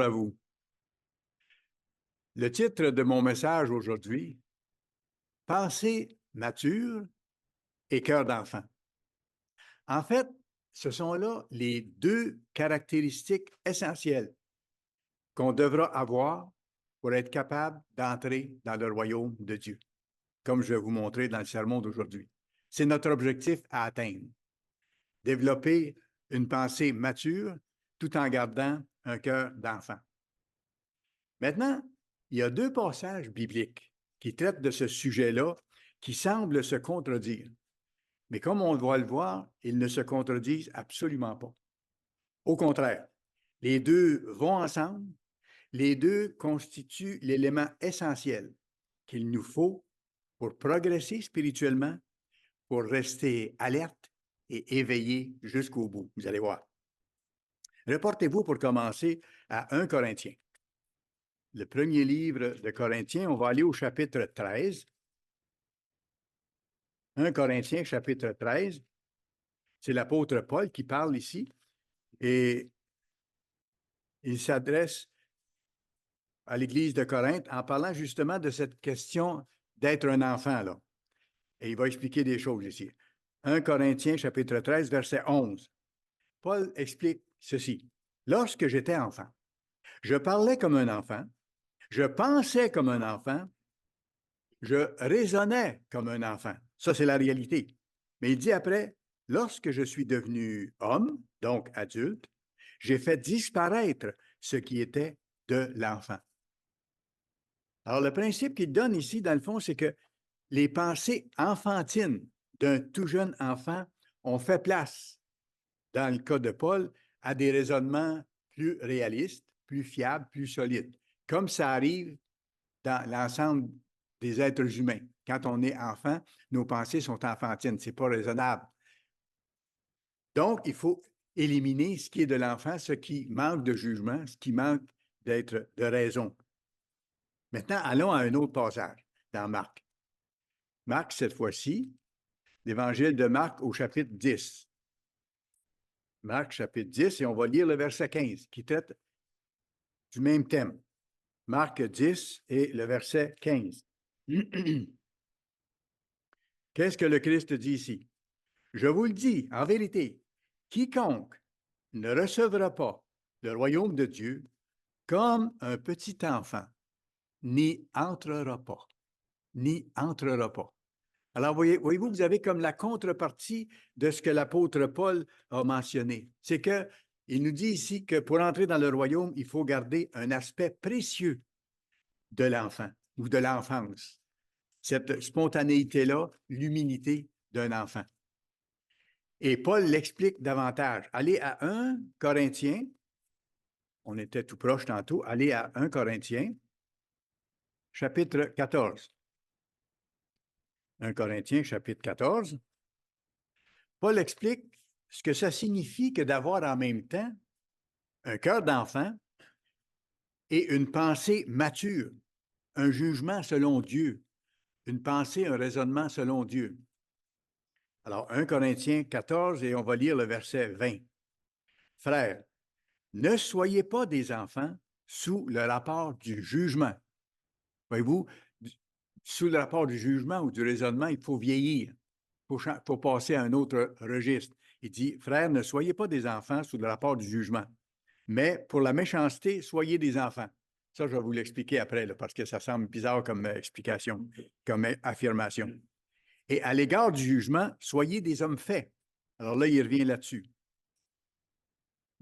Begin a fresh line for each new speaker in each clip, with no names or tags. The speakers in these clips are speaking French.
à vous. Le titre de mon message aujourd'hui, Pensée mature et cœur d'enfant. En fait, ce sont là les deux caractéristiques essentielles qu'on devra avoir pour être capable d'entrer dans le royaume de Dieu, comme je vais vous montrer dans le sermon d'aujourd'hui. C'est notre objectif à atteindre. Développer une pensée mature tout en gardant un cœur d'enfant. Maintenant, il y a deux passages bibliques qui traitent de ce sujet-là qui semblent se contredire. Mais comme on va le voir, ils ne se contredisent absolument pas. Au contraire, les deux vont ensemble, les deux constituent l'élément essentiel qu'il nous faut pour progresser spirituellement, pour rester alerte et éveillé jusqu'au bout. Vous allez voir. Reportez-vous pour commencer à 1 Corinthiens. Le premier livre de Corinthiens, on va aller au chapitre 13. 1 Corinthiens, chapitre 13. C'est l'apôtre Paul qui parle ici et il s'adresse à l'Église de Corinthe en parlant justement de cette question d'être un enfant, là. Et il va expliquer des choses ici. 1 Corinthiens, chapitre 13, verset 11. Paul explique ceci. Lorsque j'étais enfant, je parlais comme un enfant, je pensais comme un enfant, je raisonnais comme un enfant. Ça, c'est la réalité. Mais il dit après, lorsque je suis devenu homme, donc adulte, j'ai fait disparaître ce qui était de l'enfant. Alors, le principe qu'il donne ici, dans le fond, c'est que les pensées enfantines d'un tout jeune enfant ont fait place, dans le cas de Paul, à des raisonnements plus réalistes, plus fiables, plus solides, comme ça arrive dans l'ensemble des êtres humains. Quand on est enfant, nos pensées sont enfantines, ce n'est pas raisonnable. Donc, il faut éliminer ce qui est de l'enfant, ce qui manque de jugement, ce qui manque d'être de raison. Maintenant, allons à un autre passage dans Marc. Marc, cette fois-ci, l'évangile de Marc au chapitre 10. Marc, chapitre 10, et on va lire le verset 15, qui traite du même thème. Marc 10 et le verset 15. Qu'est-ce que le Christ dit ici? Je vous le dis, en vérité, quiconque ne recevra pas le royaume de Dieu comme un petit enfant, n'y entrera pas. N'y entrera pas. Alors, voyez-vous, vous avez comme la contrepartie de ce que l'apôtre Paul a mentionné. C'est qu'il nous dit ici que pour entrer dans le royaume, il faut garder un aspect précieux de l'enfant ou de l'enfance. Cette spontanéité-là, l'humilité d'un enfant. Et Paul l'explique davantage. Allez à 1 Corinthiens, on était tout proche tantôt, allez à 1 Corinthiens, chapitre 14. 1 Corinthiens, chapitre 14. Paul explique ce que ça signifie que d'avoir en même temps un cœur d'enfant et une pensée mature, un jugement selon Dieu, une pensée, un raisonnement selon Dieu. Alors, 1 Corinthiens 14, et on va lire le verset 20. Frères, ne soyez pas des enfants sous le rapport du jugement. Voyez-vous, sous le rapport du jugement ou du raisonnement, il faut vieillir. Il faut passer à un autre registre. Il dit, frères, ne soyez pas des enfants sous le rapport du jugement, mais pour la méchanceté, soyez des enfants. Ça, je vais vous l'expliquer après, là, parce que ça semble bizarre comme explication, comme affirmation. Et à l'égard du jugement, soyez des hommes faits. Alors là, il revient là-dessus.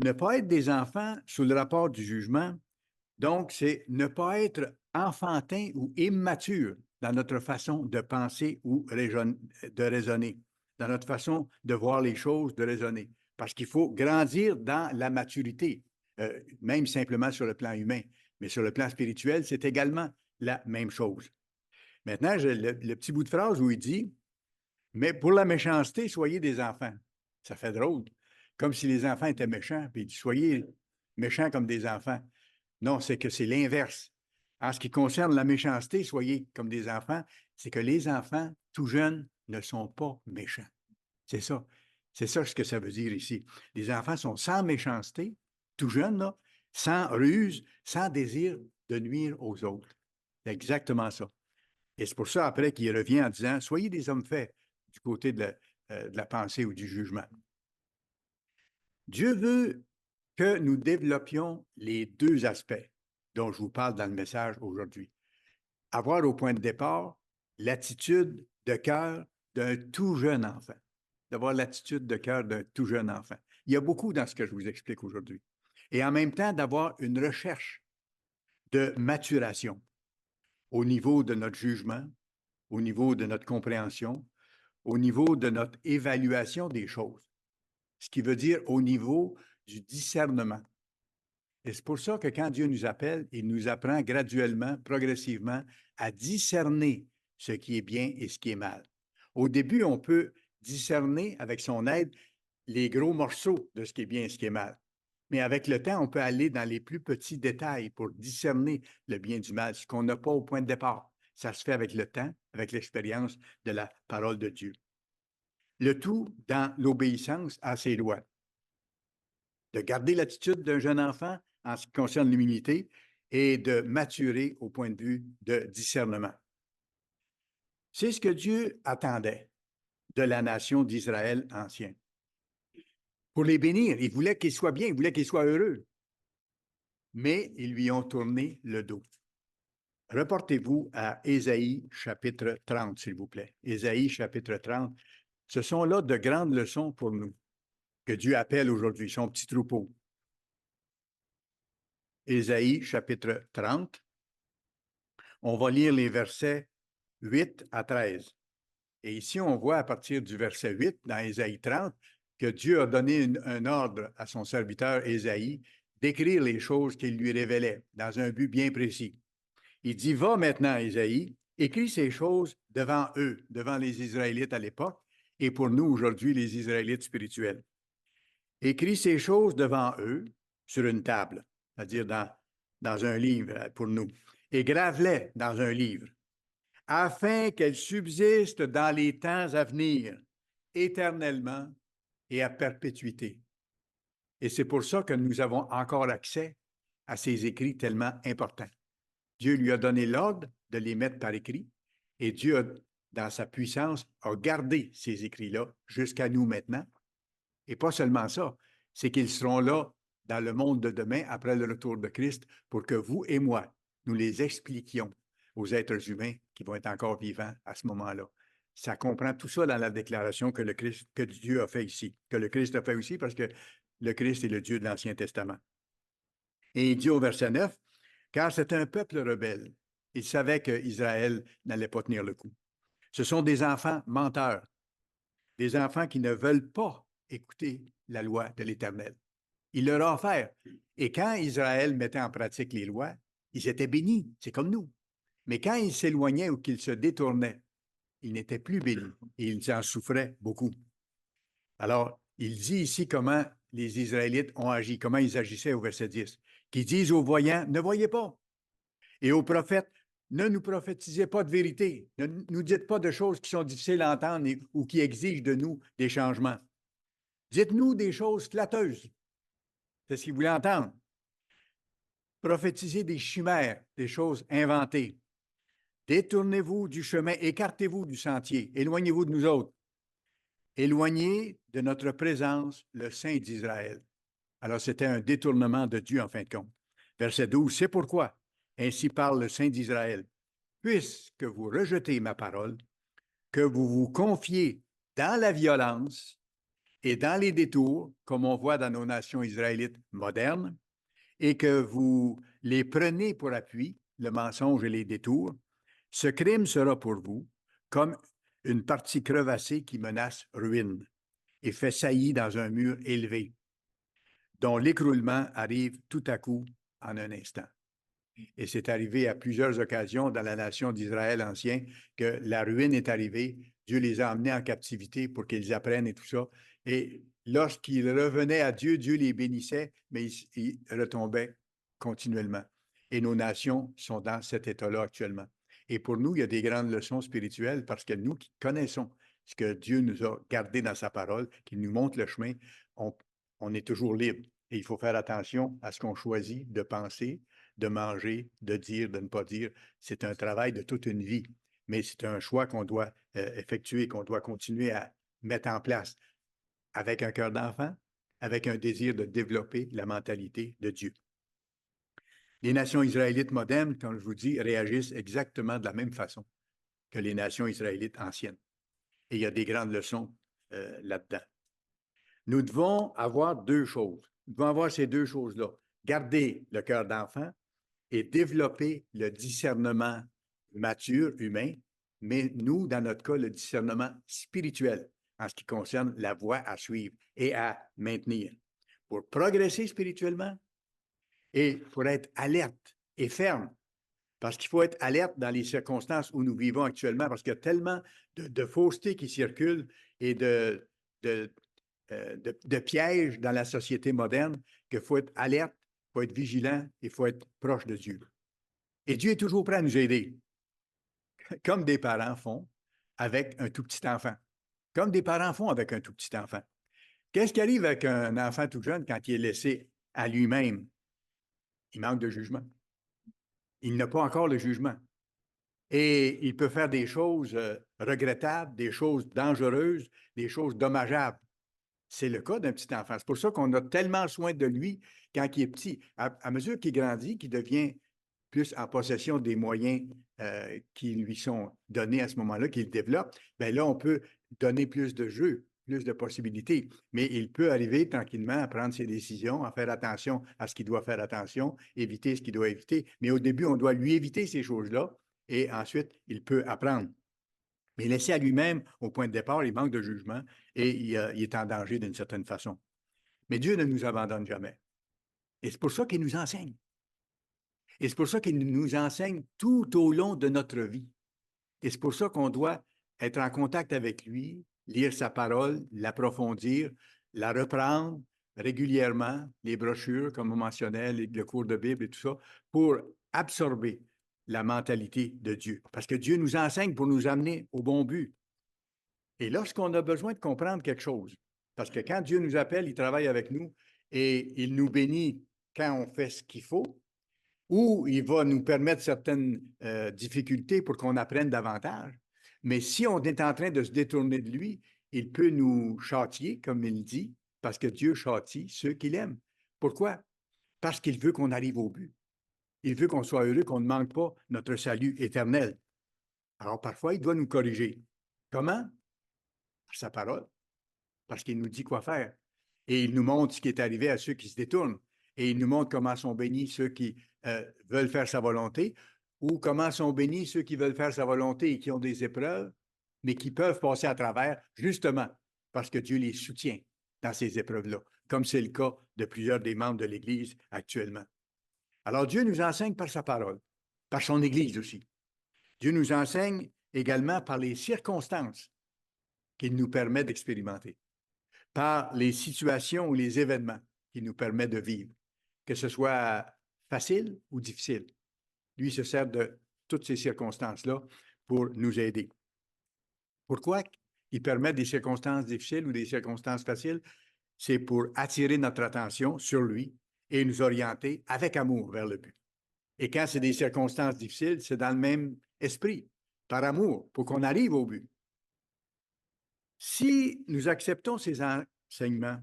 Ne pas être des enfants sous le rapport du jugement, donc, c'est ne pas être enfantin ou immature dans notre façon de penser ou de raisonner, dans notre façon de voir les choses, de raisonner. Parce qu'il faut grandir dans la maturité, même simplement sur le plan humain. Mais sur le plan spirituel, c'est également la même chose. Maintenant, j'ai le petit bout de phrase où il dit « Mais pour la méchanceté, soyez des enfants. » Ça fait drôle. Comme si les enfants étaient méchants, puis il dit « Soyez méchants comme des enfants. » Non, c'est que c'est l'inverse. En ce qui concerne la méchanceté, soyez comme des enfants, c'est que les enfants, tout jeunes, ne sont pas méchants. C'est ça. C'est ça ce que ça veut dire ici. Les enfants sont sans méchanceté, tout jeunes, là, sans ruse, sans désir de nuire aux autres. C'est exactement ça. Et c'est pour ça, après, qu'il revient en disant, soyez des hommes faits du côté de la pensée ou du jugement. Dieu veut que nous développions les deux aspects dont je vous parle dans le message aujourd'hui. Avoir au point de départ l'attitude de cœur d'un tout jeune enfant. D'avoir l'attitude de cœur d'un tout jeune enfant. Il y a beaucoup dans ce que je vous explique aujourd'hui. Et en même temps, d'avoir une recherche de maturation au niveau de notre jugement, au niveau de notre compréhension, au niveau de notre évaluation des choses. Ce qui veut dire au niveau du discernement. Et c'est pour ça que quand Dieu nous appelle, il nous apprend graduellement, progressivement, à discerner ce qui est bien et ce qui est mal. Au début, on peut discerner avec son aide les gros morceaux de ce qui est bien et ce qui est mal. Mais avec le temps, on peut aller dans les plus petits détails pour discerner le bien du mal, ce qu'on n'a pas au point de départ. Ça se fait avec le temps, avec l'expérience de la parole de Dieu. Le tout dans l'obéissance à ses lois. De garder l'attitude d'un jeune enfant en ce qui concerne l'humilité et de maturer au point de vue de discernement. C'est ce que Dieu attendait de la nation d'Israël ancien. Pour les bénir, il voulait qu'ils soient bien, il voulait qu'ils soient heureux. Mais ils lui ont tourné le dos. Reportez-vous à Ésaïe chapitre 30, s'il vous plaît. Ésaïe chapitre 30. Ce sont là de grandes leçons pour nous que Dieu appelle aujourd'hui, son petit troupeau. Ésaïe chapitre 30. On va lire les versets 8 à 13. Et ici, on voit à partir du verset 8 dans Ésaïe 30 que Dieu a donné un ordre à son serviteur Ésaïe d'écrire les choses qu'il lui révélait dans un but bien précis. Il dit, va maintenant, Ésaïe, écris ces choses devant eux, devant les Israélites à l'époque, et pour nous aujourd'hui, les Israélites spirituels. Écris ces choses devant eux sur une table, c'est-à-dire dans un livre pour nous, et grave-les dans un livre, afin qu'elles subsistent dans les temps à venir, éternellement et à perpétuité. Et c'est pour ça que nous avons encore accès à ces écrits tellement importants. Dieu lui a donné l'ordre de les mettre par écrit et Dieu, dans sa puissance, a gardé ces écrits-là jusqu'à nous maintenant. Et pas seulement ça, c'est qu'ils seront là dans le monde de demain après le retour de Christ pour que vous et moi, nous les expliquions aux êtres humains qui vont être encore vivants à ce moment-là. Ça comprend tout ça dans la déclaration que Dieu a fait ici, que le Christ a fait aussi parce que le Christ est le Dieu de l'Ancien Testament. Et il dit au verset 9, car c'est un peuple rebelle. Il savait qu'Israël n'allait pas tenir le coup. Ce sont des enfants menteurs, des enfants qui ne veulent pas écouter la loi de l'Éternel. Il leur a offert. Et quand Israël mettait en pratique les lois, ils étaient bénis, c'est comme nous. Mais quand ils s'éloignaient ou qu'ils se détournaient, ils n'étaient plus bénis et ils en souffraient beaucoup. Alors, il dit ici comment les Israélites ont agi, comment ils agissaient au verset 10, qui disent aux voyants, ne voyez pas, et aux prophètes, ne nous prophétisez pas de vérité, ne nous dites pas de choses qui sont difficiles à entendre ou qui exigent de nous des changements. Dites-nous des choses flatteuses. C'est ce qu'ils voulaient entendre. Prophétisez des chimères, des choses inventées. Détournez-vous du chemin, écartez-vous du sentier, éloignez-vous de nous autres. Éloignez de notre présence le Saint d'Israël. Alors, c'était un détournement de Dieu en fin de compte. Verset 12, c'est pourquoi, ainsi parle le Saint d'Israël, puisque vous rejetez ma parole, que vous vous confiez dans la violence et dans les détours, comme on voit dans nos nations israélites modernes, et que vous les prenez pour appui, le mensonge et les détours, ce crime sera pour vous comme une partie crevassée qui menace ruine et fait saillie dans un mur élevé, dont l'écroulement arrive tout à coup en un instant. Et c'est arrivé à plusieurs occasions dans la nation d'Israël ancien que la ruine est arrivée. Dieu les a emmenés en captivité pour qu'ils apprennent et tout ça. Et lorsqu'ils revenaient à Dieu, Dieu les bénissait, mais ils retombaient continuellement. Et nos nations sont dans cet état-là actuellement. Et pour nous, il y a des grandes leçons spirituelles parce que nous qui connaissons ce que Dieu nous a gardé dans sa parole, qui nous montre le chemin, on est toujours libre. Et il faut faire attention à ce qu'on choisit de penser, de manger, de dire, de ne pas dire. C'est un travail de toute une vie, mais c'est un choix qu'on doit effectuer, qu'on doit continuer à mettre en place avec un cœur d'enfant, avec un désir de développer la mentalité de Dieu. Les nations israélites modernes, comme je vous dis, réagissent exactement de la même façon que les nations israélites anciennes. Et il y a des grandes leçons là-dedans. Nous devons avoir deux choses. Nous devons avoir ces deux choses-là. Garder le cœur d'enfant et développer le discernement mature, humain, mais nous, dans notre cas, le discernement spirituel en ce qui concerne la voie à suivre et à maintenir. Pour progresser spirituellement et pour être alerte et ferme, parce qu'il faut être alerte dans les circonstances où nous vivons actuellement, parce qu'il y a tellement de fausseté qui circulent et de pièges dans la société moderne qu'il faut être alerte, il faut être vigilant, il faut être proche de Dieu. Et Dieu est toujours prêt à nous aider, comme des parents font avec un tout petit enfant. Comme des parents font avec un tout petit enfant. Qu'est-ce qui arrive avec un enfant tout jeune quand il est laissé à lui-même? Il manque de jugement. Il n'a pas encore le jugement. Et il peut faire des choses regrettables, des choses dangereuses, des choses dommageables. C'est le cas d'un petit enfant. C'est pour ça qu'on a tellement soin de lui quand il est petit. À mesure qu'il grandit, qu'il devient plus en possession des moyens qui lui sont donnés à ce moment-là, qu'il développe, bien là, on peut donner plus de jeux, plus de possibilités. Mais il peut arriver tranquillement à prendre ses décisions, à faire attention à ce qu'il doit faire attention, éviter ce qu'il doit éviter. Mais au début, on doit lui éviter ces choses-là et ensuite, il peut apprendre. Mais laissé à lui-même, au point de départ, il manque de jugement et il est en danger d'une certaine façon. Mais Dieu ne nous abandonne jamais. Et c'est pour ça qu'il nous enseigne. Et c'est pour ça qu'il nous enseigne tout au long de notre vie. Et c'est pour ça qu'on doit être en contact avec lui, lire sa parole, l'approfondir, la reprendre régulièrement, les brochures, comme on mentionnait, le cours de Bible et tout ça, pour absorber la mentalité de Dieu. Parce que Dieu nous enseigne pour nous amener au bon but. Et lorsqu'on a besoin de comprendre quelque chose, parce que quand Dieu nous appelle, il travaille avec nous et il nous bénit quand on fait ce qu'il faut, ou il va nous permettre certaines difficultés pour qu'on apprenne davantage. Mais si on est en train de se détourner de lui, il peut nous châtier, comme il dit, parce que Dieu châtie ceux qu'il aime. Pourquoi? Parce qu'il veut qu'on arrive au but. Il veut qu'on soit heureux, qu'on ne manque pas notre salut éternel. Alors parfois, il doit nous corriger. Comment? Par sa parole. Parce qu'il nous dit quoi faire. Et il nous montre ce qui est arrivé à ceux qui se détournent. Et il nous montre comment sont bénis ceux qui veulent faire sa volonté, ou comment sont bénis ceux qui veulent faire sa volonté et qui ont des épreuves, mais qui peuvent passer à travers, justement, parce que Dieu les soutient dans ces épreuves-là, comme c'est le cas de plusieurs des membres de l'Église actuellement. Alors Dieu nous enseigne par sa parole, par son Église aussi. Dieu nous enseigne également par les circonstances qu'il nous permet d'expérimenter, par les situations ou les événements qu'il nous permet de vivre, que ce soit facile ou difficile. Lui se sert de toutes ces circonstances-là pour nous aider. Pourquoi il permet des circonstances difficiles ou des circonstances faciles? C'est pour attirer notre attention sur lui et nous orienter avec amour vers le but. Et quand c'est des circonstances difficiles, c'est dans le même esprit, par amour, pour qu'on arrive au but. Si nous acceptons ces enseignements,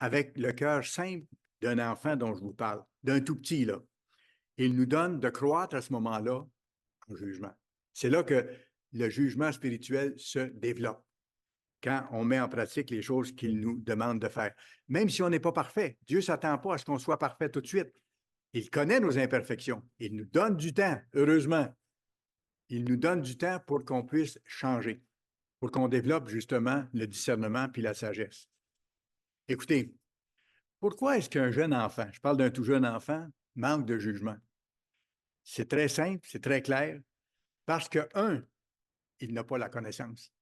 avec le cœur simple d'un enfant dont je vous parle, d'un tout petit, là, il nous donne de croître à ce moment-là au jugement. C'est là que le jugement spirituel se développe, quand on met en pratique les choses qu'il nous demande de faire. Même si on n'est pas parfait, Dieu ne s'attend pas à ce qu'on soit parfait tout de suite. Il connaît nos imperfections. Il nous donne du temps, heureusement. Il nous donne du temps pour qu'on puisse changer, pour qu'on développe justement le discernement puis la sagesse. Écoutez, pourquoi est-ce qu'un jeune enfant, je parle d'un tout jeune enfant, manque de jugement? C'est très simple, c'est très clair, parce que, un, il n'a pas la connaissance.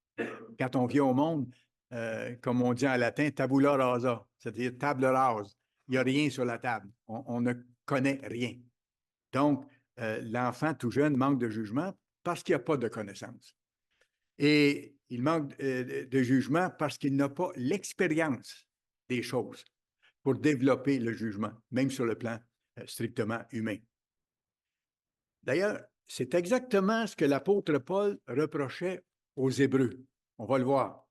Quand on vient au monde, comme on dit en latin, tabula rasa, c'est-à-dire table rase. Il n'y a rien sur la table. On ne connaît rien. Donc, l'enfant tout jeune manque de jugement parce qu'il n'y a pas de connaissance. Et il manque de jugement parce qu'il n'a pas l'expérience des choses pour développer le jugement, même sur le plan strictement humain. D'ailleurs, c'est exactement ce que l'apôtre Paul reprochait aux Hébreux. On va le voir.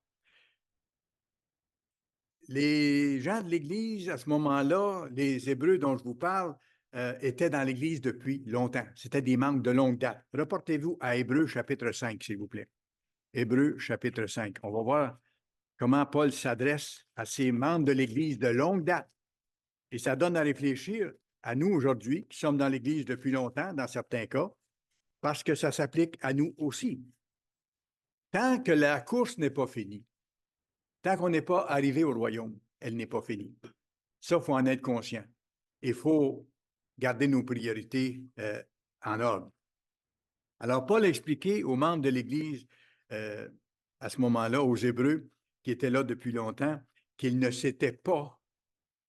Les gens de l'Église, à ce moment-là, les Hébreux dont je vous parle, étaient dans l'Église depuis longtemps. C'était des membres de longue date. Reportez-vous à Hébreux chapitre 5, s'il vous plaît. Hébreux chapitre 5. On va voir comment Paul s'adresse à ces membres de l'Église de longue date. Et ça donne à réfléchir à nous aujourd'hui, qui sommes dans l'Église depuis longtemps, dans certains cas, parce que ça s'applique à nous aussi. Tant que la course n'est pas finie, tant qu'on n'est pas arrivé au royaume, elle n'est pas finie. Ça, il faut en être conscient. Il faut garder nos priorités en ordre. Alors, Paul a expliqué aux membres de l'Église, à ce moment-là, aux Hébreux, qui étaient là depuis longtemps, qu'ils ne s'étaient pas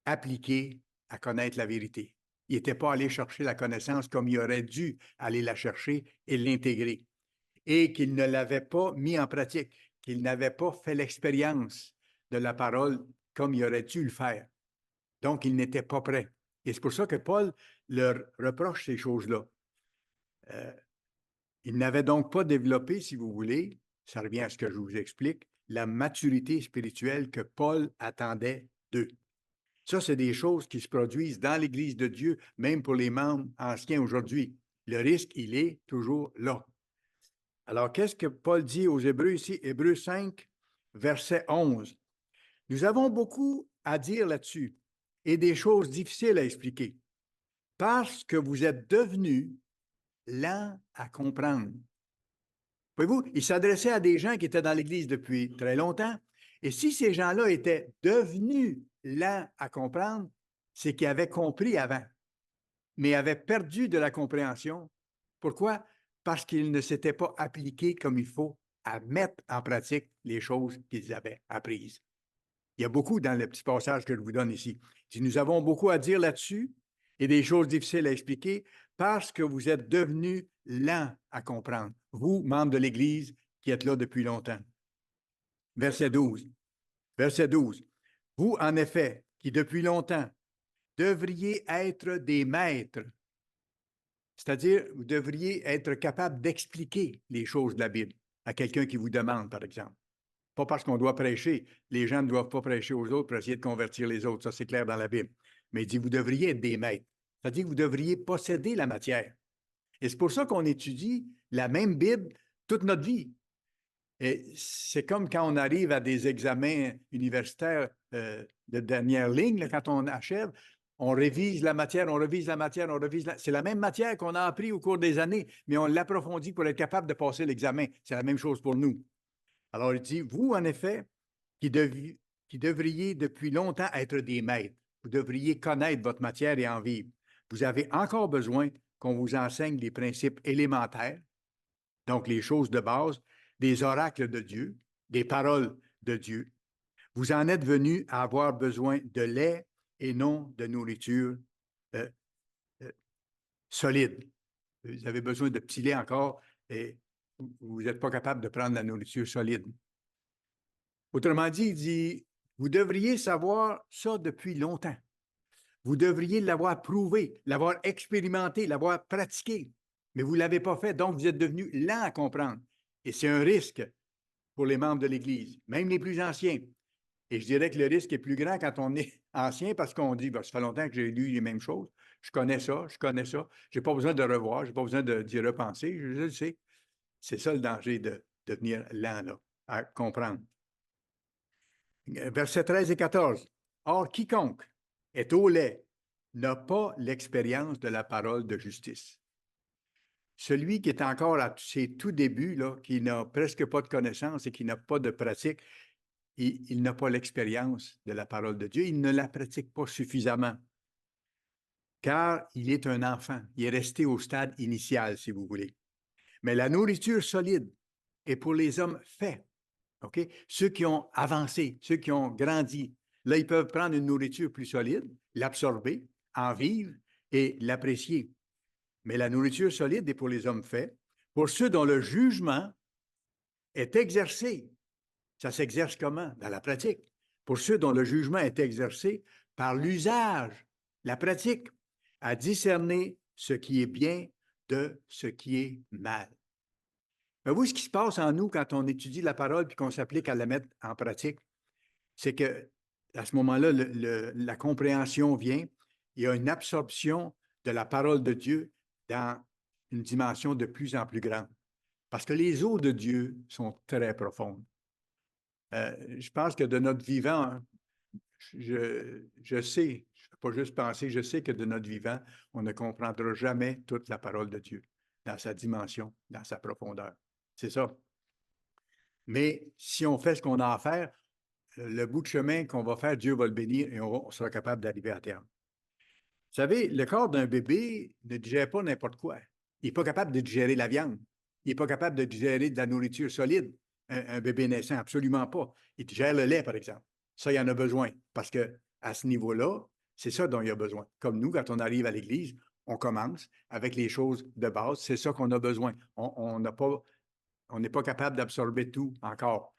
appliqués à connaître la vérité. Ils n'étaient pas allés chercher la connaissance comme ils auraient dû aller la chercher et l'intégrer. Et qu'ils ne l'avaient pas mis en pratique, qu'ils n'avaient pas fait l'expérience de la parole comme ils auraient dû le faire. Donc, ils n'étaient pas prêts. Et c'est pour ça que Paul leur reproche ces choses-là. Ils n'avaient donc pas développé, si vous voulez, ça revient à ce que je vous explique, la maturité spirituelle que Paul attendait d'eux. Ça, c'est des choses qui se produisent dans l'Église de Dieu, même pour les membres anciens aujourd'hui. Le risque, il est toujours là. Alors, qu'est-ce que Paul dit aux Hébreux ici? Hébreux 5, verset 11. Nous avons beaucoup à dire là-dessus et des choses difficiles à expliquer parce que vous êtes devenus lents à comprendre. Voyez-vous, il s'adressait à des gens qui étaient dans l'Église depuis très longtemps. Et si ces gens-là étaient devenus lents à comprendre, c'est qu'ils avaient compris avant, mais avaient perdu de la compréhension. Pourquoi? Parce qu'ils ne s'étaient pas appliqués comme il faut à mettre en pratique les choses qu'ils avaient apprises. Il y a beaucoup dans le petit passage que je vous donne ici. Nous avons beaucoup à dire là-dessus et des choses difficiles à expliquer parce que vous êtes devenus lents à comprendre. Vous, membres de l'Église, qui êtes là depuis longtemps. Verset 12. Verset 12. Vous, en effet, qui depuis longtemps devriez être des maîtres, c'est-à-dire vous devriez être capable d'expliquer les choses de la Bible à quelqu'un qui vous demande, par exemple. Pas parce qu'on doit prêcher. Les gens ne doivent pas prêcher aux autres pour essayer de convertir les autres. Ça, c'est clair dans la Bible. Mais il dit, vous devriez être des maîtres. C'est-à-dire que vous devriez posséder la matière. Et c'est pour ça qu'on étudie la même Bible toute notre vie. Et c'est comme quand on arrive à des examens universitaires de dernière ligne, là, quand on achève, on révise la matière, on révise la matière, on révise la... C'est la même matière qu'on a appris au cours des années, mais on l'approfondit pour être capable de passer l'examen. C'est la même chose pour nous. Alors, il dit, vous, en effet, qui devriez depuis longtemps être des maîtres, vous devriez connaître votre matière et en vivre. Vous avez encore besoin qu'on vous enseigne les principes élémentaires, donc les choses de base, des oracles de Dieu, des paroles de Dieu. Vous en êtes venus à avoir besoin de lait et non de nourriture solide. Vous avez besoin de petits laits encore et vous n'êtes pas capable de prendre la nourriture solide. Autrement dit, il dit, vous devriez savoir ça depuis longtemps. Vous devriez l'avoir prouvé, l'avoir expérimenté, l'avoir pratiqué, mais vous ne l'avez pas fait, donc vous êtes devenu lent à comprendre. Et c'est un risque pour les membres de l'Église, même les plus anciens. Et je dirais que le risque est plus grand quand on est ancien parce qu'on dit, ça fait longtemps que j'ai lu les mêmes choses, je connais ça, je n'ai pas besoin de revoir, je n'ai pas besoin d'y repenser, je le sais. C'est ça le danger de devenir lent là, à comprendre. Versets 13 et 14. Or, quiconque est au lait n'a pas l'expérience de la parole de justice. Celui qui est encore à ses tout débuts, là, qui n'a presque pas de connaissance et qui n'a pas de pratique, il n'a pas l'expérience de la parole de Dieu. Il ne la pratique pas suffisamment. Car il est un enfant. Il est resté au stade initial, si vous voulez. Mais la nourriture solide est pour les hommes faits. OK? Ceux qui ont avancé, ceux qui ont grandi, là, ils peuvent prendre une nourriture plus solide, l'absorber, en vivre et l'apprécier. Mais la nourriture solide est pour les hommes faits, pour ceux dont le jugement est exercé. Ça s'exerce comment? Dans la pratique. pour ceux dont le jugement est exercé par l'usage, la pratique, à discerner ce qui est bien de ce qui est mal. Mais vous, ce qui se passe en nous quand on étudie la parole puis qu'on s'applique à la mettre en pratique, c'est que à ce moment-là, la compréhension vient, il y a une absorption de la parole de Dieu dans une dimension de plus en plus grande. Parce que les eaux de Dieu sont très profondes. Je pense que de notre vivant, je sais, je ne peux pas juste penser, je sais que de notre vivant, on ne comprendra jamais toute la parole de Dieu dans sa dimension, dans sa profondeur. C'est ça. Mais si on fait ce qu'on a à faire, le bout de chemin qu'on va faire, Dieu va le bénir et on sera capable d'arriver à terme. Vous savez, le corps d'un bébé ne digère pas n'importe quoi. Il n'est pas capable de digérer la viande. Il n'est pas capable de digérer de la nourriture solide. Un bébé naissant, absolument pas. Il digère le lait, par exemple. Ça, il en a besoin parce que à ce niveau-là, c'est ça dont il a besoin. Comme nous, quand on arrive à l'Église, on commence avec les choses de base. C'est ça qu'on a besoin. On n'est pas capable d'absorber tout encore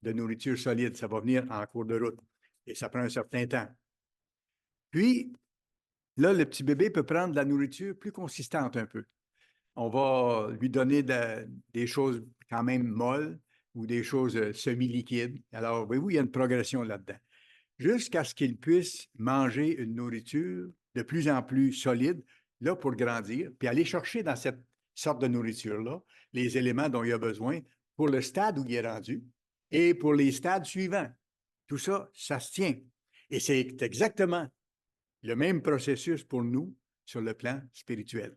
de nourriture solide. Ça va venir en cours de route et ça prend un certain temps. Puis, là, le petit bébé peut prendre de la nourriture plus consistante un peu. On va lui donner des choses quand même molles ou des choses semi-liquides. Alors, voyez-vous, il y a une progression là-dedans. Jusqu'à ce qu'il puisse manger une nourriture de plus en plus solide, là, pour grandir, puis aller chercher dans cette sorte de nourriture-là les éléments dont il a besoin pour le stade où il est rendu et pour les stades suivants. Tout ça, ça se tient. Et c'est exactement le même processus pour nous sur le plan spirituel.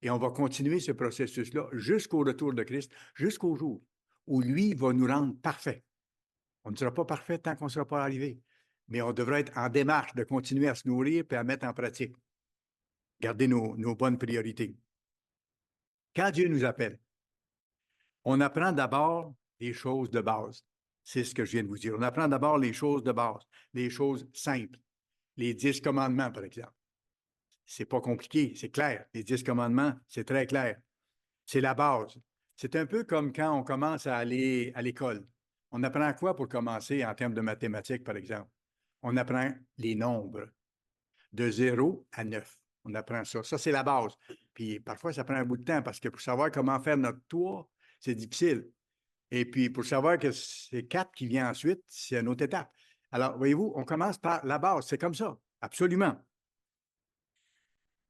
Et on va continuer ce processus-là jusqu'au retour de Christ, jusqu'au jour où lui va nous rendre parfaits. On ne sera pas parfait tant qu'on ne sera pas arrivé, mais on devrait être en démarche de continuer à se nourrir et à mettre en pratique. Garder nos bonnes priorités. Quand Dieu nous appelle, on apprend d'abord les choses de base. C'est ce que je viens de vous dire. On apprend d'abord les choses de base, les choses simples. Les 10 commandements, par exemple. C'est pas compliqué, c'est clair. Les 10 commandements, c'est très clair. C'est la base. C'est un peu comme quand on commence à aller à l'école. On apprend quoi pour commencer en termes de mathématiques, par exemple? On apprend les nombres de 0 à 9. On apprend ça. Ça, c'est la base. Puis parfois, ça prend un bout de temps parce que pour savoir comment faire notre tour, c'est difficile. Et puis pour savoir que c'est 4 qui vient ensuite, c'est une autre étape. Alors, voyez-vous, on commence par la base. C'est comme ça. Absolument.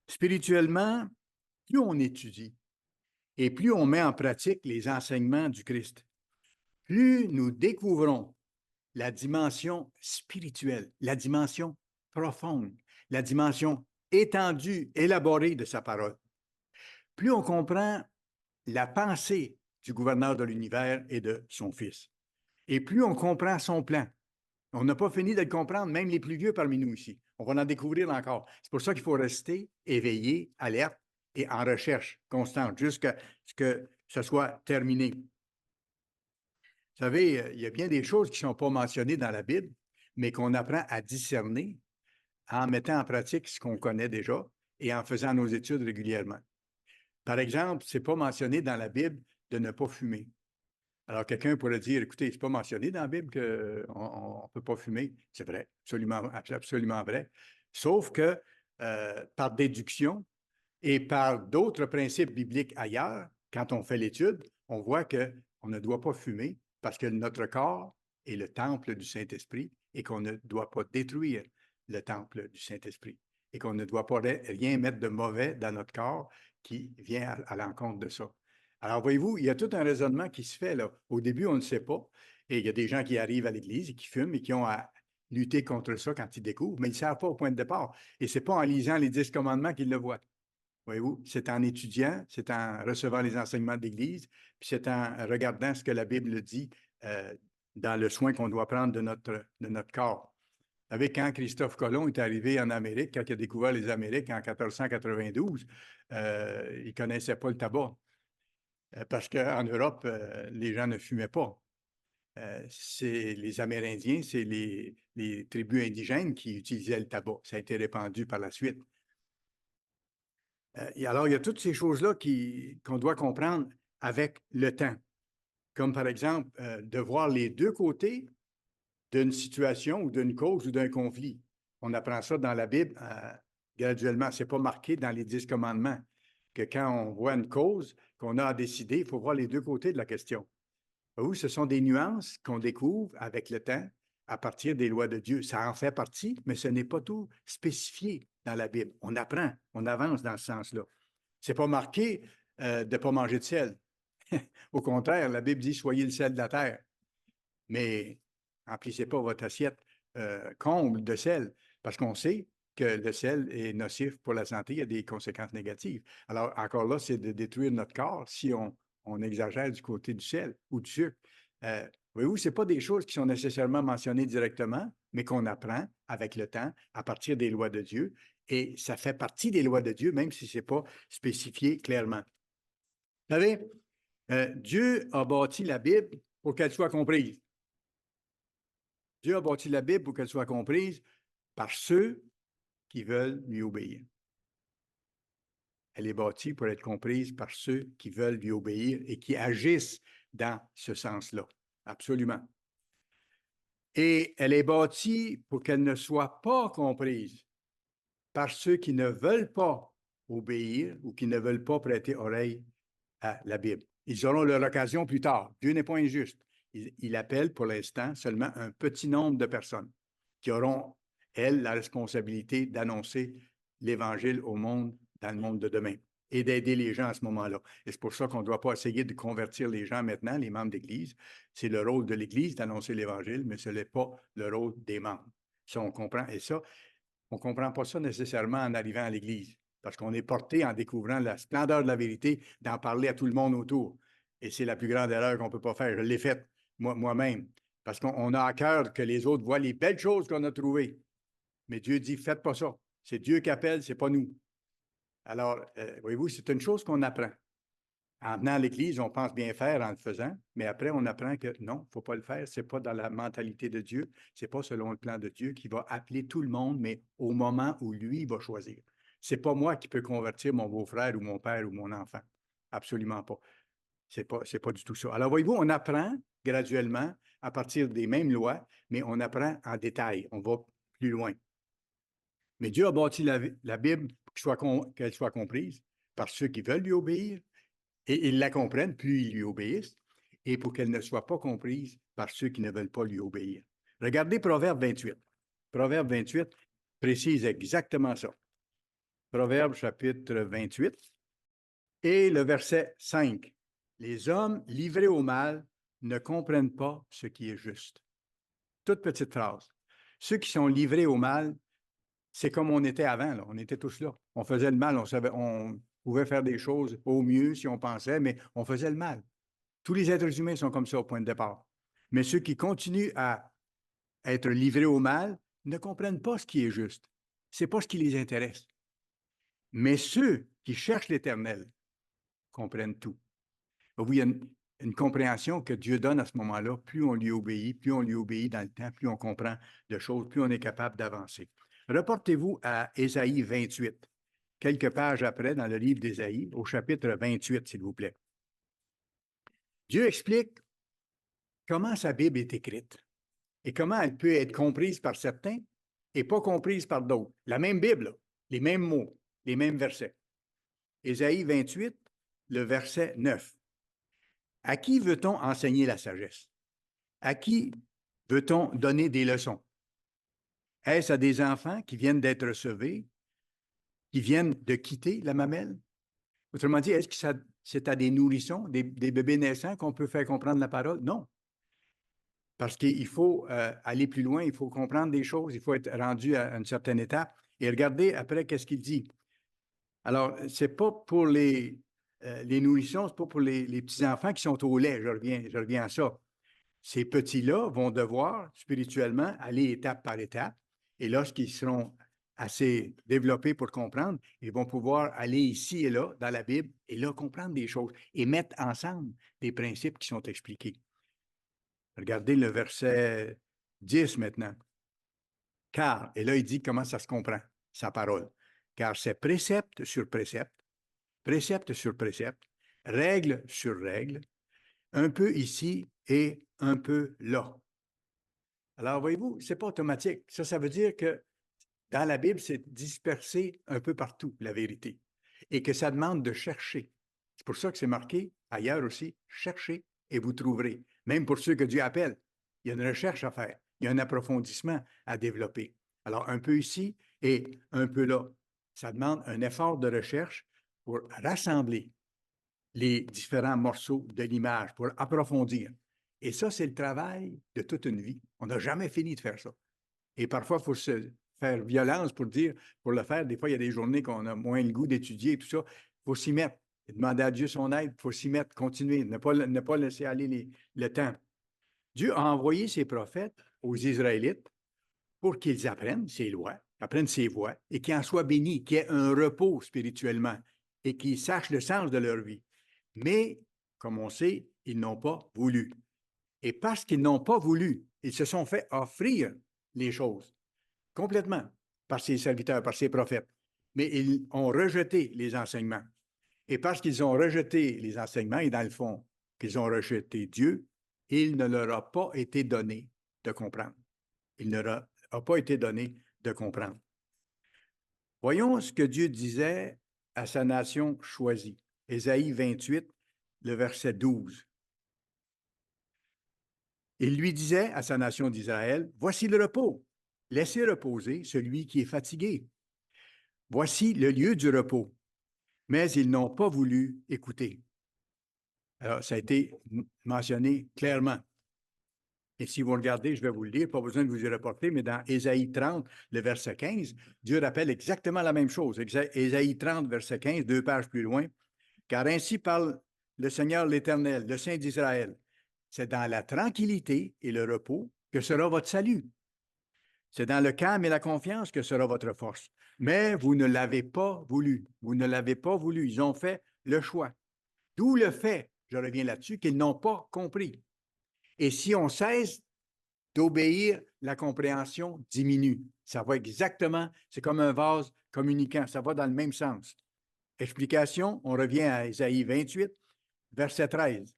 Spirituellement, plus on étudie et plus on met en pratique les enseignements du Christ, plus nous découvrons la dimension spirituelle, la dimension profonde, la dimension étendue, élaborée de sa parole. Plus on comprend la pensée du gouverneur de l'univers et de son Fils, et plus on comprend son plan. On n'a pas fini de le comprendre, même les plus vieux parmi nous ici. On va en découvrir encore. C'est pour ça qu'il faut rester éveillé, alerte et en recherche constante jusqu'à ce que ce soit terminé. Vous savez, il y a bien des choses qui ne sont pas mentionnées dans la Bible, mais qu'on apprend à discerner en mettant en pratique ce qu'on connaît déjà et en faisant nos études régulièrement. Par exemple, ce n'est pas mentionné dans la Bible de ne pas fumer. Alors, quelqu'un pourrait dire, écoutez, c'est pas mentionné dans la Bible qu'on ne peut pas fumer. C'est vrai, absolument, absolument vrai. Sauf que par déduction et par d'autres principes bibliques ailleurs, quand on fait l'étude, on voit qu'on ne doit pas fumer parce que notre corps est le temple du Saint-Esprit et qu'on ne doit pas détruire le temple du Saint-Esprit et qu'on ne doit pas rien mettre de mauvais dans notre corps qui vient à l'encontre de ça. Alors, voyez-vous, il y a tout un raisonnement qui se fait là. Au début, on ne sait pas. Et il y a des gens qui arrivent à l'Église et qui fument et qui ont à lutter contre ça quand ils découvrent, mais ils ne savent pas au point de départ. Et ce n'est pas en lisant les 10 commandements qu'ils le voient. Voyez-vous, c'est en étudiant, c'est en recevant les enseignements de l'Église, puis c'est en regardant ce que la Bible dit dans le soin qu'on doit prendre de notre corps. Vous savez, quand Christophe Colomb est arrivé en Amérique, quand il a découvert les Amériques en 1492, il ne connaissait pas le tabac. Parce qu'en Europe, les gens ne fumaient pas. C'est les Amérindiens, c'est les tribus indigènes qui utilisaient le tabac. Ça a été répandu par la suite. Et alors, il y a toutes ces choses-là qu'on doit comprendre avec le temps. Comme par exemple, de voir les deux côtés d'une situation ou d'une cause ou d'un conflit. On apprend ça dans la Bible graduellement. Ce n'est pas marqué dans les 10 commandements que quand on voit une cause qu'on a à décider, il faut voir les deux côtés de la question. Oui, ce sont des nuances qu'on découvre avec le temps à partir des lois de Dieu. Ça en fait partie, mais ce n'est pas tout spécifié dans la Bible. On apprend, on avance dans ce sens-là. Ce n'est pas marqué de ne pas manger de sel. Au contraire, la Bible dit « Soyez le sel de la terre ». Mais remplissez pas votre assiette comble de sel, parce qu'on sait que le sel est nocif pour la santé, il y a des conséquences négatives. Alors, encore là, c'est de détruire notre corps si on exagère du côté du sel ou du sucre. Voyez-vous, ce n'est pas des choses qui sont nécessairement mentionnées directement, mais qu'on apprend avec le temps à partir des lois de Dieu. Et ça fait partie des lois de Dieu, même si ce n'est pas spécifié clairement. Vous savez, Dieu a bâti la Bible pour qu'elle soit comprise. Dieu a bâti la Bible pour qu'elle soit comprise par ceux qui veulent lui obéir. Elle est bâtie pour être comprise par ceux qui veulent lui obéir et qui agissent dans ce sens-là. Absolument. Et elle est bâtie pour qu'elle ne soit pas comprise par ceux qui ne veulent pas obéir ou qui ne veulent pas prêter oreille à la Bible. Ils auront leur occasion plus tard. Dieu n'est pas injuste. Il appelle pour l'instant seulement un petit nombre de personnes qui auront, elles, la responsabilité d'annoncer l'Évangile au monde, dans le monde de demain, et d'aider les gens à ce moment-là. Et c'est pour ça qu'on ne doit pas essayer de convertir les gens maintenant, les membres d'Église. C'est le rôle de l'Église d'annoncer l'Évangile, mais ce n'est pas le rôle des membres. Ça, on comprend. Et ça, on ne comprend pas ça nécessairement en arrivant à l'Église, parce qu'on est porté en découvrant la splendeur de la vérité, d'en parler à tout le monde autour. Et c'est la plus grande erreur qu'on ne peut pas faire. Je l'ai faite moi-même, parce qu'on a à cœur que les autres voient les belles choses qu'on a trouvées. Mais Dieu dit, faites pas ça. C'est Dieu qui appelle, ce n'est pas nous. Alors, voyez-vous, c'est une chose qu'on apprend. En venant à l'Église, on pense bien faire en le faisant, mais après, on apprend que non, il ne faut pas le faire. Ce n'est pas dans la mentalité de Dieu. Ce n'est pas selon le plan de Dieu qui va appeler tout le monde, mais au moment où lui va choisir. Ce n'est pas moi qui peux convertir mon beau-frère ou mon père ou mon enfant. Absolument pas. Ce n'est pas du tout ça. Alors, voyez-vous, on apprend graduellement à partir des mêmes lois, mais on apprend en détail. On va plus loin. Mais Dieu a bâti la Bible pour qu'elle soit comprise par ceux qui veulent lui obéir, et ils la comprennent, puis ils lui obéissent, et pour qu'elle ne soit pas comprise par ceux qui ne veulent pas lui obéir. Regardez Proverbe 28. Proverbe 28 précise exactement ça. Proverbe chapitre 28 et le verset 5. Les hommes livrés au mal ne comprennent pas ce qui est juste. Toute petite phrase. Ceux qui sont livrés au mal, c'est comme on était avant, là. On était tous là. On faisait le mal, on pouvait faire des choses au mieux si on pensait, mais on faisait le mal. Tous les êtres humains sont comme ça au point de départ. Mais ceux qui continuent à être livrés au mal ne comprennent pas ce qui est juste. Ce n'est pas ce qui les intéresse. Mais ceux qui cherchent l'Éternel comprennent tout. Oui, il y a une compréhension que Dieu donne à ce moment-là. Plus on lui obéit dans le temps, plus on comprend de choses, plus on est capable d'avancer. Reportez-vous à Ésaïe 28, quelques pages après dans le livre d'Ésaïe, au chapitre 28, s'il vous plaît. Dieu explique comment sa Bible est écrite et comment elle peut être comprise par certains et pas comprise par d'autres. La même Bible, les mêmes mots, les mêmes versets. Ésaïe 28, le verset 9. À qui veut-on enseigner la sagesse? À qui veut-on donner des leçons? Est-ce à des enfants qui viennent d'être recevés, qui viennent de quitter la mamelle? Autrement dit, est-ce que c'est à des nourrissons, des bébés naissants qu'on peut faire comprendre la parole? Non. Parce qu'il faut aller plus loin, il faut comprendre des choses, il faut être rendu à une certaine étape. Et regardez après qu'est-ce qu'il dit. Alors, ce n'est pas pour les nourrissons, ce n'est pas pour les petits-enfants qui sont au lait, je reviens à ça. Ces petits-là vont devoir spirituellement aller étape par étape. Et lorsqu'ils seront assez développés pour comprendre, ils vont pouvoir aller ici et là dans la Bible et là comprendre des choses et mettre ensemble des principes qui sont expliqués. Regardez le verset 10 maintenant. Car, et là il dit comment ça se comprend, sa parole. Car c'est précepte sur précepte, précepte sur précepte, règle sur règle, un peu ici et un peu là. Alors, voyez-vous, ce n'est pas automatique. Ça veut dire que dans la Bible, c'est dispersé un peu partout, la vérité, et que ça demande de chercher. C'est pour ça que c'est marqué ailleurs aussi, cherchez et vous trouverez. Même pour ceux que Dieu appelle, il y a une recherche à faire, il y a un approfondissement à développer. Alors, un peu ici et un peu là. Ça demande un effort de recherche pour rassembler les différents morceaux de l'image, pour approfondir. Et ça, c'est le travail de toute une vie. On n'a jamais fini de faire ça. Et parfois, il faut se faire violence pour le faire. Des fois, il y a des journées qu'on a moins le goût d'étudier et tout ça. Il faut s'y mettre. Demander à Dieu son aide, il faut s'y mettre, continuer, ne pas laisser aller le temps. Dieu a envoyé ses prophètes aux Israélites pour qu'ils apprennent ses lois, apprennent ses voies et qu'ils en soient bénis, qu'il y ait un repos spirituellement et qu'ils sachent le sens de leur vie. Mais, comme on sait, ils n'ont pas voulu. Et parce qu'ils n'ont pas voulu, ils se sont fait offrir les choses complètement par ses serviteurs, par ses prophètes. Mais ils ont rejeté les enseignements. Et parce qu'ils ont rejeté les enseignements, et dans le fond, qu'ils ont rejeté Dieu, il ne leur a pas été donné de comprendre. Il ne leur a pas été donné de comprendre. Voyons ce que Dieu disait à sa nation choisie. Ésaïe 28, le verset 12. Il lui disait à sa nation d'Israël, « Voici le repos. Laissez reposer celui qui est fatigué. Voici le lieu du repos. » Mais ils n'ont pas voulu écouter. Alors, ça a été mentionné clairement. Et si vous regardez, je vais vous le lire, pas besoin de vous y reporter, mais dans Ésaïe 30, le verset 15, Dieu rappelle exactement la même chose. Ésaïe 30, verset 15, 2 pages plus loin. « Car ainsi parle le Seigneur l'Éternel, le Saint d'Israël. C'est dans la tranquillité et le repos que sera votre salut. C'est dans le calme et la confiance que sera votre force. Mais vous ne l'avez pas voulu. Vous ne l'avez pas voulu. Ils ont fait le choix. D'où le fait, je reviens là-dessus, qu'ils n'ont pas compris. Et si on cesse d'obéir, la compréhension diminue. Ça va exactement, c'est comme un vase communicant, ça va dans le même sens. Explication, on revient à Ésaïe 28, verset 13.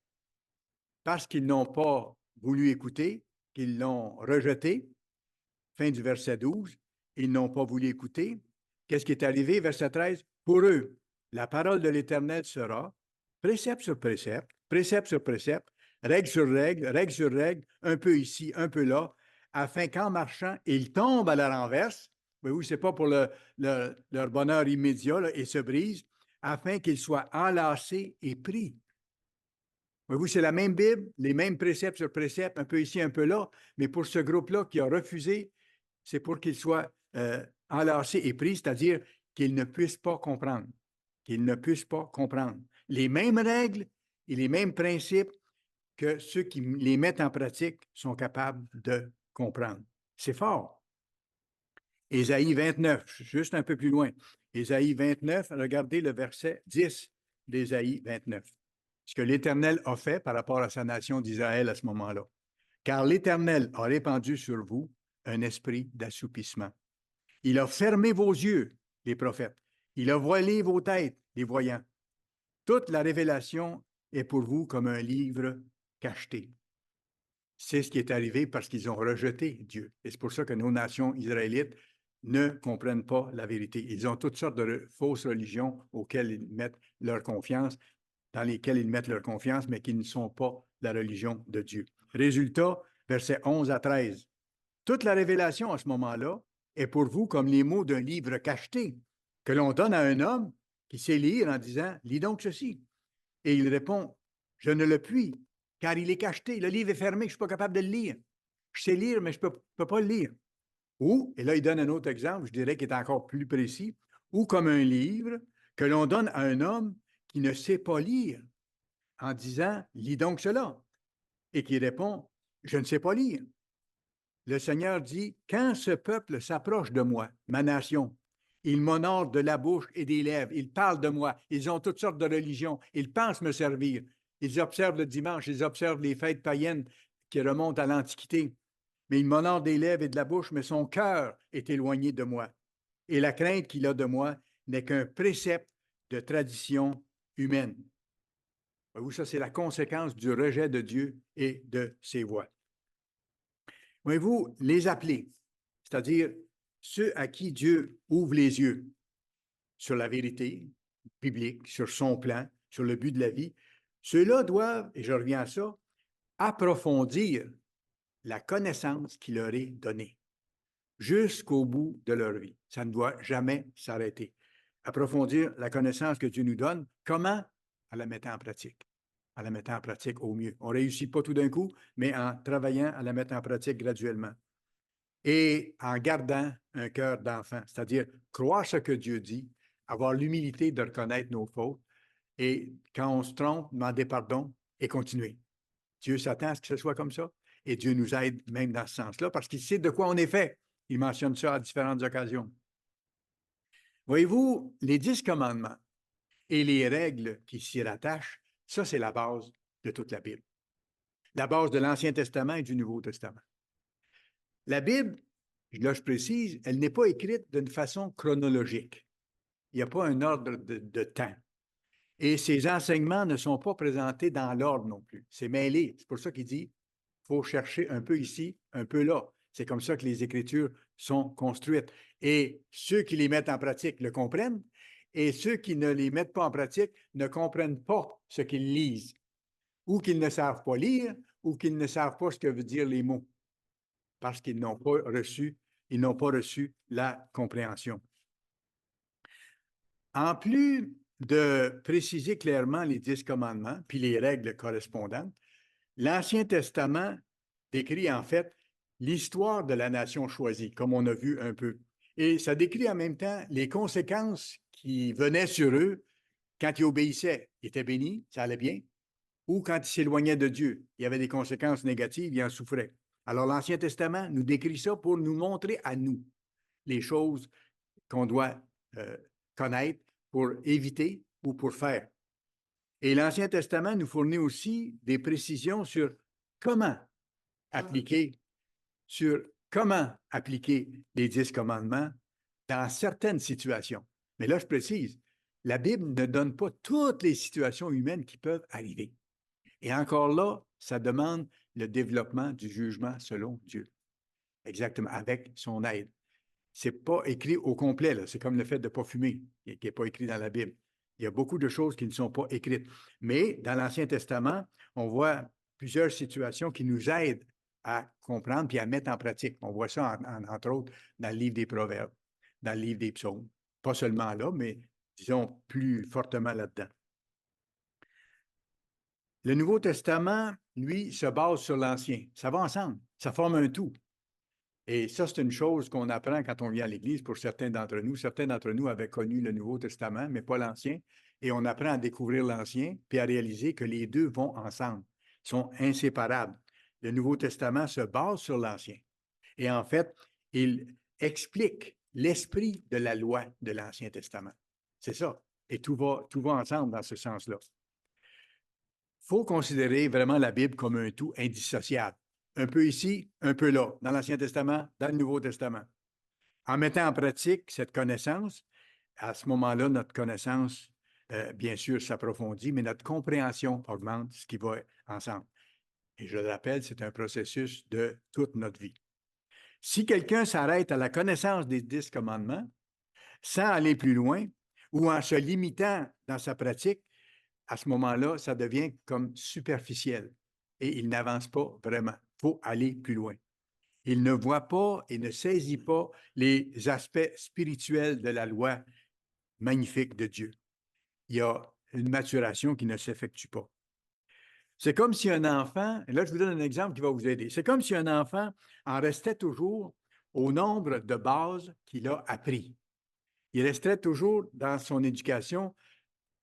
Parce qu'ils n'ont pas voulu écouter, qu'ils l'ont rejeté, fin du verset 12, ils n'ont pas voulu écouter. Qu'est-ce qui est arrivé, verset 13? Pour eux, la parole de l'Éternel sera précepte sur précepte, précepte sur précepte, règle sur règle, un peu ici, un peu là, afin qu'en marchant, ils tombent à la renverse. Oui, ce n'est pas pour leur bonheur immédiat là, et se brisent, afin qu'ils soient enlacés et pris. Voyez-vous, c'est la même Bible, les mêmes préceptes sur préceptes, un peu ici, un peu là, mais pour ce groupe-là qui a refusé, c'est pour qu'ils soient enlacés et pris, c'est-à-dire qu'ils ne puissent pas comprendre, qu'ils ne puissent pas comprendre les mêmes règles et les mêmes principes que ceux qui les mettent en pratique sont capables de comprendre. C'est fort. Ésaïe 29, juste un peu plus loin. Ésaïe 29, regardez le verset 10 d'Ésaïe 29. Ce que l'Éternel a fait par rapport à sa nation d'Israël à ce moment-là. Car l'Éternel a répandu sur vous un esprit d'assoupissement. Il a fermé vos yeux, les prophètes. Il a voilé vos têtes, les voyants. Toute la révélation est pour vous comme un livre cacheté. C'est ce qui est arrivé parce qu'ils ont rejeté Dieu. Et c'est pour ça que nos nations israélites ne comprennent pas la vérité. Ils ont toutes sortes de fausses religions auxquelles ils mettent leur confiance, dans lesquelles ils mettent leur confiance, mais qui ne sont pas la religion de Dieu. Résultat, versets 11 à 13. Toute la révélation à ce moment-là est pour vous comme les mots d'un livre cacheté que l'on donne à un homme qui sait lire en disant « Lis donc ceci ». Et il répond « Je ne le puis, car il est cacheté, le livre est fermé, je ne suis pas capable de le lire. Je sais lire, mais je ne peux pas le lire. » Ou, et là il donne un autre exemple, je dirais qu'il est encore plus précis, ou comme un livre que l'on donne à un homme qui ne sait pas lire en disant « Lis donc cela ». Et qui répond « Je ne sais pas lire ». Le Seigneur dit, quand ce peuple s'approche de moi, ma nation, ils m'honorent de la bouche et des lèvres, ils parlent de moi, ils ont toutes sortes de religions, ils pensent me servir, ils observent le dimanche, ils observent les fêtes païennes qui remontent à l'Antiquité, mais ils m'honorent des lèvres et de la bouche, mais son cœur est éloigné de moi. Et la crainte qu'il a de moi n'est qu'un précepte de tradition humaine. Voyez-vous, ça, c'est la conséquence du rejet de Dieu et de ses voies. Voyez-vous, les appelés, c'est-à-dire ceux à qui Dieu ouvre les yeux sur la vérité biblique, sur son plan, sur le but de la vie, ceux-là doivent, et je reviens à ça, approfondir la connaissance qui leur est donnée jusqu'au bout de leur vie. Ça ne doit jamais s'arrêter. Approfondir la connaissance que Dieu nous donne, comment? En la mettant en pratique. En la mettant en pratique au mieux. On ne réussit pas tout d'un coup, mais en travaillant à la mettre en pratique graduellement. Et en gardant un cœur d'enfant, c'est-à-dire croire ce que Dieu dit, avoir l'humilité de reconnaître nos fautes, et quand on se trompe, demander pardon et continuer. Dieu s'attend à ce que ce soit comme ça, et Dieu nous aide même dans ce sens-là, parce qu'il sait de quoi on est fait. Il mentionne ça à différentes occasions. Voyez-vous, les 10 commandements et les règles qui s'y rattachent, ça, c'est la base de toute la Bible. La base de l'Ancien Testament et du Nouveau Testament. La Bible, là je précise, elle n'est pas écrite d'une façon chronologique. Il n'y a pas un ordre de temps. Et ces enseignements ne sont pas présentés dans l'ordre non plus. C'est mêlé. C'est pour ça qu'il dit, il faut chercher un peu ici, un peu là. C'est comme ça que les Écritures sont construites. Et ceux qui les mettent en pratique le comprennent, et ceux qui ne les mettent pas en pratique ne comprennent pas ce qu'ils lisent, ou qu'ils ne savent pas lire, ou qu'ils ne savent pas ce que veulent dire les mots, parce qu'ils n'ont pas reçu la compréhension. En plus de préciser clairement les 10 commandements, puis les règles correspondantes, l'Ancien Testament décrit en fait l'histoire de la nation choisie, comme on a vu un peu. Et ça décrit en même temps les conséquences qui venaient sur eux quand ils obéissaient. Ils étaient bénis, ça allait bien, ou quand ils s'éloignaient de Dieu, il y avait des conséquences négatives, ils en souffraient. Alors l'Ancien Testament nous décrit ça pour nous montrer à nous les choses qu'on doit connaître pour éviter ou pour faire. Et l'Ancien Testament nous fournit aussi des précisions sur comment appliquer les 10 commandements dans certaines situations. Mais là, je précise, la Bible ne donne pas toutes les situations humaines qui peuvent arriver. Et encore là, ça demande le développement du jugement selon Dieu. Exactement, avec son aide. Ce n'est pas écrit au complet, là. C'est comme le fait de ne pas fumer, qui n'est pas écrit dans la Bible. Il y a beaucoup de choses qui ne sont pas écrites. Mais dans l'Ancien Testament, on voit plusieurs situations qui nous aident à comprendre puis à mettre en pratique. On voit ça, entre autres, dans le livre des Proverbes, dans le livre des Psaumes. Pas seulement là, mais disons plus fortement là-dedans. Le Nouveau Testament, lui, se base sur l'Ancien. Ça va ensemble. Ça forme un tout. Et ça, c'est une chose qu'on apprend quand on vient à l'Église pour certains d'entre nous. Certains d'entre nous avaient connu le Nouveau Testament, mais pas l'Ancien. Et on apprend à découvrir l'Ancien, puis à réaliser que les deux vont ensemble, sont inséparables. Le Nouveau Testament se base sur l'Ancien. Et en fait, il explique l'esprit de la loi de l'Ancien Testament. C'est ça. Et tout va ensemble dans ce sens-là. Il faut considérer vraiment la Bible comme un tout indissociable. Un peu ici, un peu là, dans l'Ancien Testament, dans le Nouveau Testament. En mettant en pratique cette connaissance, à ce moment-là, notre connaissance, bien sûr, s'approfondit, mais notre compréhension augmente, ce qui va ensemble. Et je le rappelle, c'est un processus de toute notre vie. Si quelqu'un s'arrête à la connaissance des 10 commandements, sans aller plus loin, ou en se limitant dans sa pratique, à ce moment-là, ça devient comme superficiel et il n'avance pas vraiment. Il faut aller plus loin. Il ne voit pas et ne saisit pas les aspects spirituels de la loi magnifique de Dieu. Il y a une maturation qui ne s'effectue pas. C'est comme si un enfant, et là je vous donne un exemple qui va vous aider, c'est comme si un enfant en restait toujours au nombre de bases qu'il a appris. Il resterait toujours dans son éducation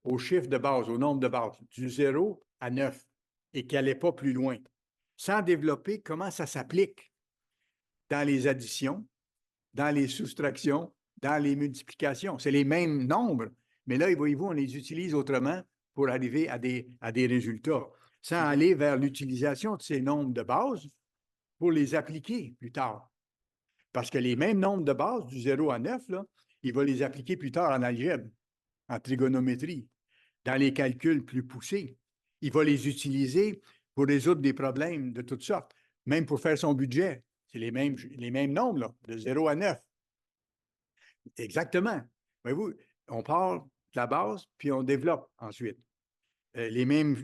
au chiffre de base, au nombre de base, du 0 à 9, et qu'il n'allait pas plus loin, sans développer comment ça s'applique dans les additions, dans les soustractions, dans les multiplications. C'est les mêmes nombres, mais là, voyez-vous, on les utilise autrement pour arriver à des résultats, sans aller vers l'utilisation de ces nombres de base pour les appliquer plus tard. Parce que les mêmes nombres de base, du 0 à 9, là, il va les appliquer plus tard en algèbre, en trigonométrie, dans les calculs plus poussés. Il va les utiliser pour résoudre des problèmes de toutes sortes, même pour faire son budget. C'est les mêmes nombres, là, de 0 à 9. Exactement. Voyez-vous, on part de la base, puis on développe ensuite. Les mêmes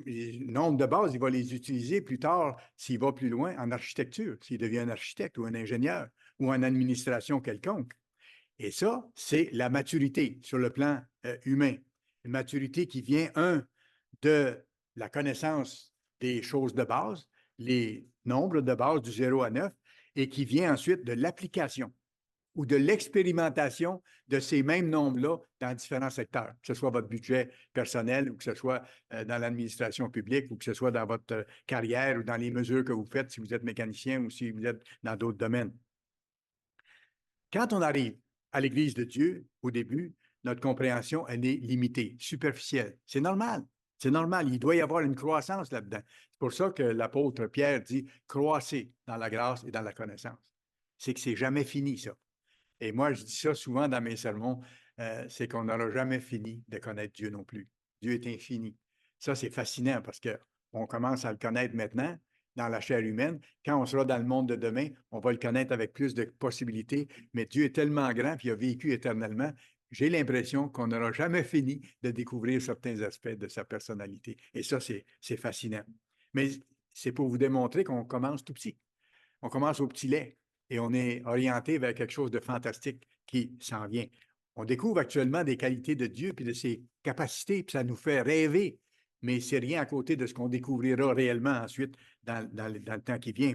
nombres de base, il va les utiliser plus tard s'il va plus loin en architecture, s'il devient un architecte ou un ingénieur ou en administration quelconque. Et ça, c'est la maturité sur le plan humain. Une maturité qui vient, de la connaissance des choses de base, les nombres de base du 0 à 9, et qui vient ensuite de l'application ou de l'expérimentation de ces mêmes nombres-là dans différents secteurs, que ce soit votre budget personnel ou que ce soit dans l'administration publique ou que ce soit dans votre carrière ou dans les mesures que vous faites si vous êtes mécanicien ou si vous êtes dans d'autres domaines. Quand on arrive à l'Église de Dieu, au début, notre compréhension, elle est limitée, superficielle. C'est normal. C'est normal. Il doit y avoir une croissance là-dedans. C'est pour ça que l'apôtre Pierre dit « croissez dans la grâce et dans la connaissance ». C'est que c'est jamais fini, ça. Et moi, je dis ça souvent dans mes sermons, c'est qu'on n'aura jamais fini de connaître Dieu non plus. Dieu est infini. Ça, c'est fascinant parce qu'on commence à le connaître maintenant dans la chair humaine. Quand on sera dans le monde de demain, on va le connaître avec plus de possibilités, mais Dieu est tellement grand et il a vécu éternellement. J'ai l'impression qu'on n'aura jamais fini de découvrir certains aspects de sa personnalité. Et ça, c'est fascinant. Mais c'est pour vous démontrer qu'on commence tout petit. On commence au petit lait et on est orienté vers quelque chose de fantastique qui s'en vient. On découvre actuellement des qualités de Dieu puis de ses capacités, puis ça nous fait rêver, mais c'est rien à côté de ce qu'on découvrira réellement ensuite dans le temps qui vient.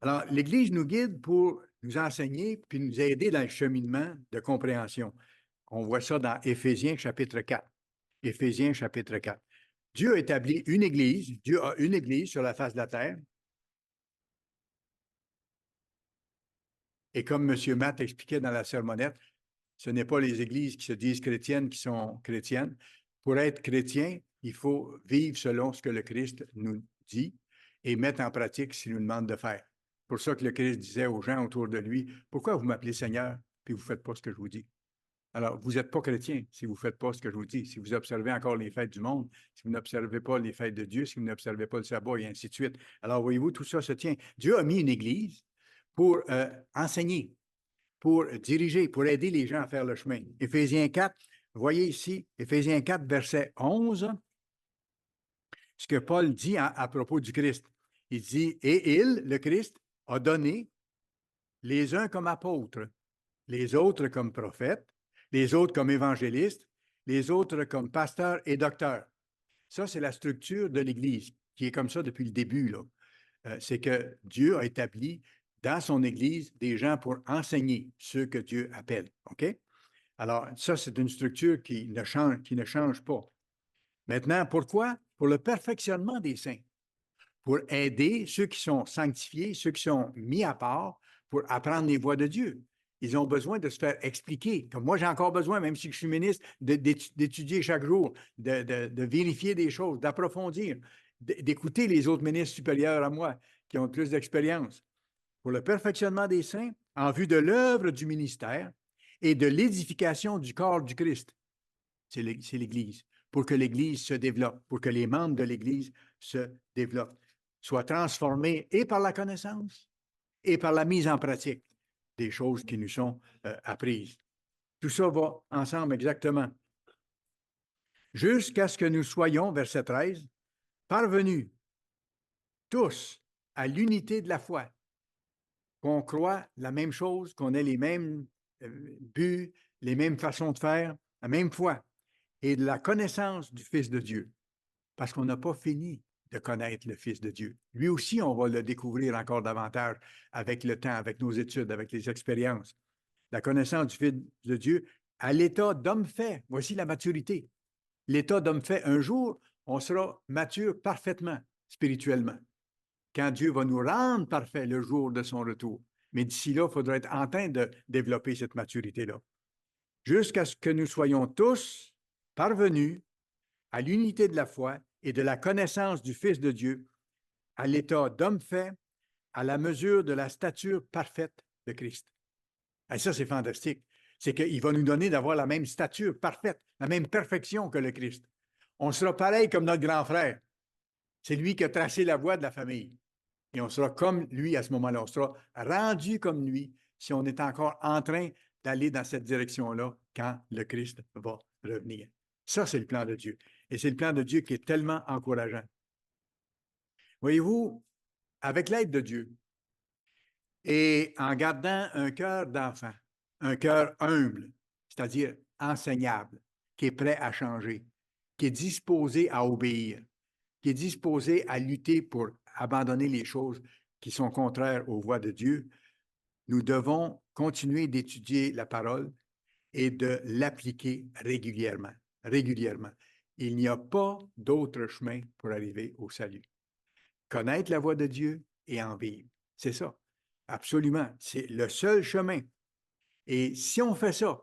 Alors, l'Église nous guide pour nous enseigner puis nous aider dans le cheminement de compréhension. On voit ça dans Éphésiens chapitre 4. Éphésiens chapitre 4. Dieu a établi une Église, Dieu a une Église sur la face de la terre. Et comme M. Matt expliquait dans la sermonnette, ce n'est pas les églises qui se disent chrétiennes qui sont chrétiennes. Pour être chrétien, il faut vivre selon ce que le Christ nous dit et mettre en pratique ce qu'il nous demande de faire. C'est pour ça que le Christ disait aux gens autour de lui, « Pourquoi vous m'appelez Seigneur, puis vous ne faites pas ce que je vous dis? » Alors, vous n'êtes pas chrétien si vous ne faites pas ce que je vous dis. Si vous observez encore les fêtes du monde, si vous n'observez pas les fêtes de Dieu, si vous n'observez pas le sabbat, et ainsi de suite. Alors, voyez-vous, tout ça se tient. Dieu a mis une église pour enseigner, pour diriger, pour aider les gens à faire le chemin. Éphésiens 4, voyez ici, Éphésiens 4, verset 11, ce que Paul dit à propos du Christ. Il dit, « Et il, le Christ, a donné les uns comme apôtres, les autres comme prophètes, les autres comme évangélistes, les autres comme pasteurs et docteurs. » Ça, c'est la structure de l'Église, qui est comme ça depuis le début, là. C'est que Dieu a établi dans son Église des gens pour enseigner ceux que Dieu appelle. OK? Alors, ça, c'est une structure qui ne change pas. Maintenant, pourquoi? Pour le perfectionnement des saints, pour aider ceux qui sont sanctifiés, ceux qui sont mis à part, pour apprendre les voies de Dieu. Ils ont besoin de se faire expliquer. Comme moi, j'ai encore besoin, même si je suis ministre, d'étudier chaque jour, de vérifier des choses, d'approfondir, d'écouter les autres ministres supérieurs à moi qui ont plus d'expérience. Pour le perfectionnement des saints, en vue de l'œuvre du ministère et de l'édification du corps du Christ. C'est l'Église. Pour que l'Église se développe, pour que les membres de l'Église se développent, soient transformés et par la connaissance et par la mise en pratique des choses qui nous sont apprises. Tout ça va ensemble exactement. Jusqu'à ce que nous soyons, verset 13, parvenus tous à l'unité de la foi, qu'on croit la même chose, qu'on ait les mêmes buts, les mêmes façons de faire, la même foi, et de la connaissance du Fils de Dieu. Parce qu'on n'a pas fini de connaître le Fils de Dieu. Lui aussi, on va le découvrir encore davantage avec le temps, avec nos études, avec les expériences. La connaissance du Fils de Dieu à l'état d'homme fait. Voici la maturité. L'état d'homme fait, un jour, on sera mature parfaitement, spirituellement, quand Dieu va nous rendre parfaits le jour de son retour. Mais d'ici là, il faudra être en train de développer cette maturité-là. Jusqu'à ce que nous soyons tous parvenus à l'unité de la foi et de la connaissance du Fils de Dieu, à l'état d'homme fait, à la mesure de la stature parfaite de Christ. Et ça, c'est fantastique. C'est qu'il va nous donner d'avoir la même stature parfaite, la même perfection que le Christ. On sera pareil comme notre grand frère. C'est lui qui a tracé la voie de la famille. Et on sera comme lui à ce moment-là. On sera rendu comme lui si on est encore en train d'aller dans cette direction-là quand le Christ va revenir. Ça, c'est le plan de Dieu. Et c'est le plan de Dieu qui est tellement encourageant. Voyez-vous, avec l'aide de Dieu et en gardant un cœur d'enfant, un cœur humble, c'est-à-dire enseignable, qui est prêt à changer, qui est disposé à obéir, qui est disposé à lutter pour abandonner les choses qui sont contraires aux voies de Dieu, nous devons continuer d'étudier la parole et de l'appliquer régulièrement. Régulièrement. Il n'y a pas d'autre chemin pour arriver au salut. Connaître la voie de Dieu et en vivre. C'est ça. Absolument. C'est le seul chemin. Et si on fait ça,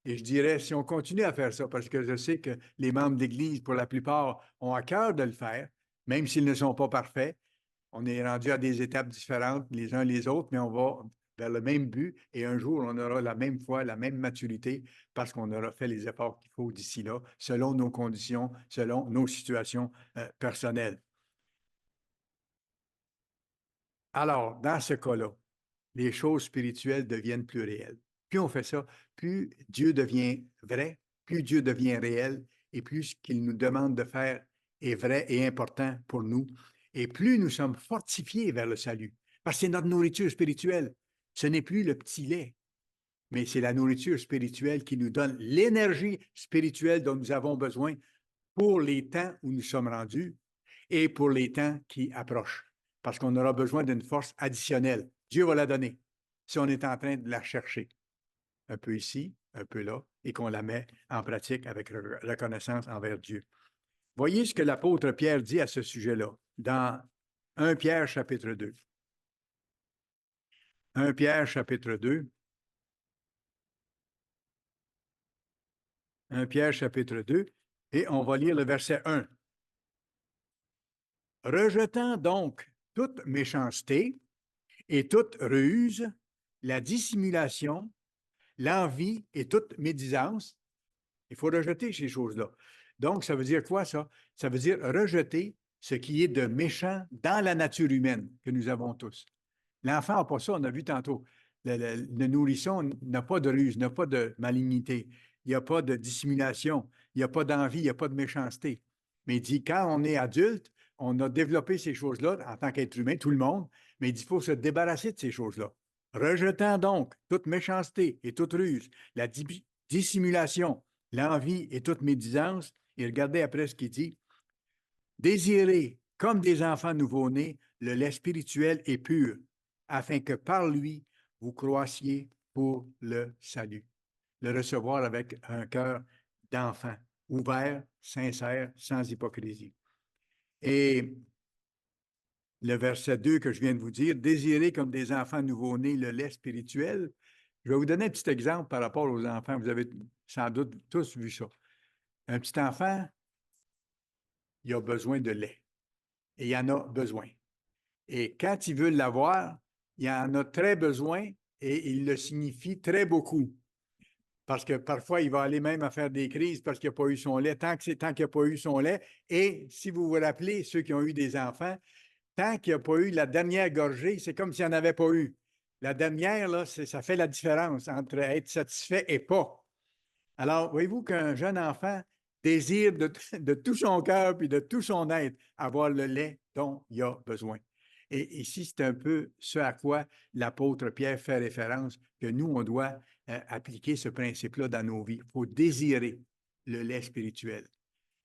et je dirais, si on continue à faire ça, parce que je sais que les membres d'Église, pour la plupart, ont à cœur de le faire, même s'ils ne sont pas parfaits, on est rendu à des étapes différentes les uns les autres, mais on va vers le même but et un jour, on aura la même foi, la même maturité parce qu'on aura fait les efforts qu'il faut d'ici là, selon nos conditions, selon nos situations personnelles. Alors, dans ce cas-là, les choses spirituelles deviennent plus réelles. Plus on fait ça, plus Dieu devient vrai, plus Dieu devient réel et plus ce qu'il nous demande de faire est vrai et important pour nous. Et plus nous sommes fortifiés vers le salut, parce que c'est notre nourriture spirituelle. Ce n'est plus le petit lait, mais c'est la nourriture spirituelle qui nous donne l'énergie spirituelle dont nous avons besoin pour les temps où nous sommes rendus et pour les temps qui approchent, parce qu'on aura besoin d'une force additionnelle. Dieu va la donner si on est en train de la chercher, un peu ici, un peu là, et qu'on la met en pratique avec reconnaissance envers Dieu. Voyez ce que l'apôtre Pierre dit à ce sujet-là, dans 1 Pierre chapitre 2. 1 Pierre chapitre 2. 1 Pierre chapitre 2, et on va lire le verset 1. Rejetant donc toute méchanceté et toute ruse, la dissimulation, l'envie et toute médisance, il faut rejeter ces choses-là. Donc, ça veut dire quoi, ça? Ça veut dire rejeter ce qui est de méchant dans la nature humaine que nous avons tous. L'enfant n'a pas ça, on a vu tantôt. Le nourrisson n'a pas de ruse, n'a pas de malignité, il n'y a pas de dissimulation, il n'y a pas d'envie, il n'y a pas de méchanceté. Mais il dit, quand on est adulte, on a développé ces choses-là en tant qu'être humain, tout le monde, mais il dit, il faut se débarrasser de ces choses-là. Rejetant donc toute méchanceté et toute ruse, la dissimulation, l'envie et toute médisance, et regardez après ce qu'il dit, désirez, comme des enfants nouveau-nés, le lait spirituel et pur, afin que par lui, vous croissiez pour le salut. Le recevoir avec un cœur d'enfant, ouvert, sincère, sans hypocrisie. Et le verset 2 que je viens de vous dire, désirez comme des enfants nouveau-nés le lait spirituel. Je vais vous donner un petit exemple par rapport aux enfants. Vous avez sans doute tous vu ça. Un petit enfant, il a besoin de lait. Et il en a besoin. Et quand il veut l'avoir, il en a très besoin et il le signifie très beaucoup. Parce que parfois, il va aller même à faire des crises parce qu'il n'a pas eu son lait, tant qu'il n'a pas eu son lait. Et si vous vous rappelez, ceux qui ont eu des enfants, tant qu'il n'a pas eu la dernière gorgée, c'est comme s'il n'y en avait pas eu. La dernière, là, ça fait la différence entre être satisfait et pas. Alors, voyez-vous qu'un jeune enfant désire de tout son cœur puis de tout son être avoir le lait dont il a besoin. Et ici, c'est un peu ce à quoi l'apôtre Pierre fait référence, que nous, on doit appliquer ce principe-là dans nos vies. Il faut désirer le lait spirituel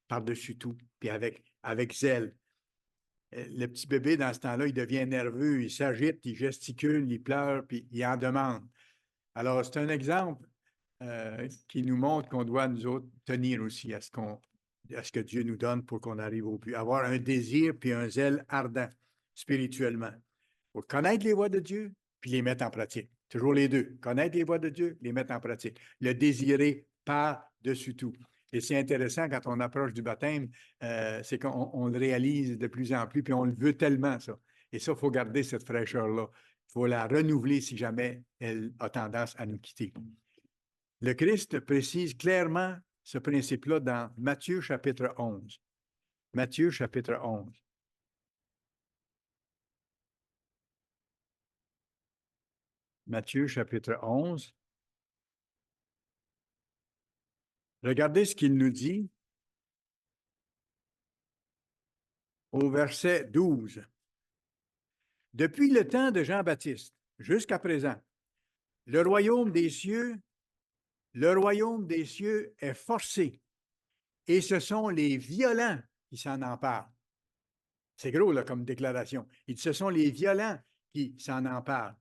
par-dessus tout, puis avec zèle. Le petit bébé, dans ce temps-là, il devient nerveux, il s'agite, il gesticule, il pleure, puis il en demande. Alors, c'est un exemple qui nous montre qu'on doit, nous autres, tenir aussi à ce que Dieu nous donne pour qu'on arrive au but. Avoir un désir puis un zèle ardent spirituellement. Pour connaître les voies de Dieu, puis les mettre en pratique. Toujours les deux. Connaître les voies de Dieu, les mettre en pratique. Le désirer par-dessus tout. Et c'est intéressant quand on approche du baptême, c'est qu'on le réalise de plus en plus, puis on le veut tellement, ça. Et ça, il faut garder cette fraîcheur-là. Il faut la renouveler si jamais elle a tendance à nous quitter. Le Christ précise clairement ce principe-là dans Matthieu chapitre 11. Matthieu chapitre 11. Matthieu chapitre 11. Regardez ce qu'il nous dit au verset 12. Depuis le temps de Jean-Baptiste jusqu'à présent, le royaume des cieux, le royaume des cieux est forcé et ce sont les violents qui s'en emparent. C'est gros là, comme déclaration. Il dit, ce sont les violents qui s'en emparent.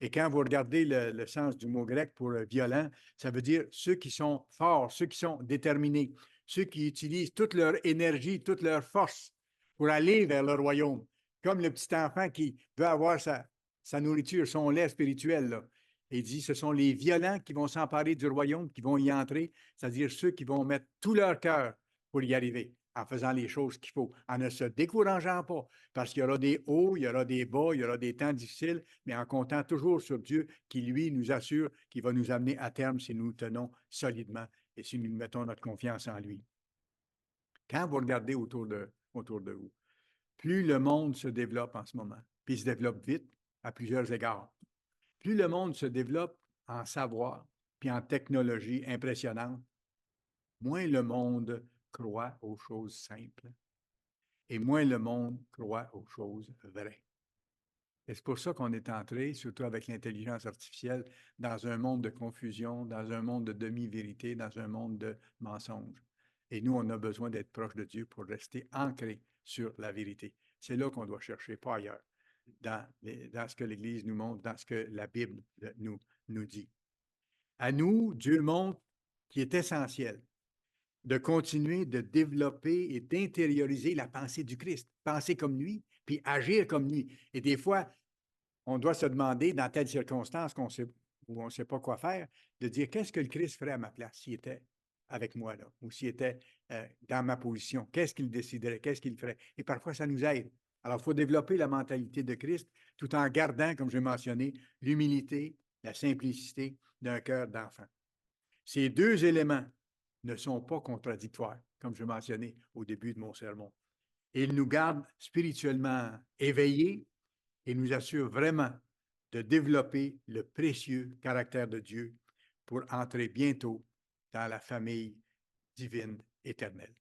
Et quand vous regardez le sens du mot grec pour violent, ça veut dire ceux qui sont forts, ceux qui sont déterminés, ceux qui utilisent toute leur énergie, toute leur force pour aller vers le royaume. Comme le petit enfant qui veut avoir sa nourriture, son lait spirituel. Là. Et il dit, ce sont les violents qui vont s'emparer du royaume, qui vont y entrer, c'est-à-dire ceux qui vont mettre tout leur cœur pour y arriver, en faisant les choses qu'il faut, en ne se décourageant pas, parce qu'il y aura des hauts, il y aura des bas, il y aura des temps difficiles, mais en comptant toujours sur Dieu qui, lui, nous assure qu'il va nous amener à terme si nous tenons solidement et si nous mettons notre confiance en lui. Quand vous regardez autour de vous, plus le monde se développe en ce moment, puis il se développe vite à plusieurs égards, plus le monde se développe en savoir, puis en technologie impressionnante, moins le monde croit aux choses simples et moins le monde croit aux choses vraies. Et c'est pour ça qu'on est entré, surtout avec l'intelligence artificielle, dans un monde de confusion, dans un monde de demi-vérité, dans un monde de mensonges. Et nous, on a besoin d'être proche de Dieu pour rester ancré sur la vérité. C'est là qu'on doit chercher, pas ailleurs, dans ce que l'Église nous montre, dans ce que la Bible nous dit. À nous, Dieu montre qu'il est essentiel de continuer de développer et d'intérioriser la pensée du Christ, penser comme lui, puis agir comme lui. Et des fois, on doit se demander, dans telle circonstance où on ne sait pas quoi faire, de dire qu'est-ce que le Christ ferait à ma place s'il était avec moi, là, ou s'il était dans ma position. Qu'est-ce qu'il déciderait? Qu'est-ce qu'il ferait? Et parfois, ça nous aide. Alors, il faut développer la mentalité de Christ tout en gardant, comme j'ai mentionné, l'humilité, la simplicité d'un cœur d'enfant. Ces deux éléments ne sont pas contradictoires, comme je mentionnais au début de mon sermon. Ils nous gardent spirituellement éveillés et nous assurent vraiment de développer le précieux caractère de Dieu pour entrer bientôt dans la famille divine éternelle.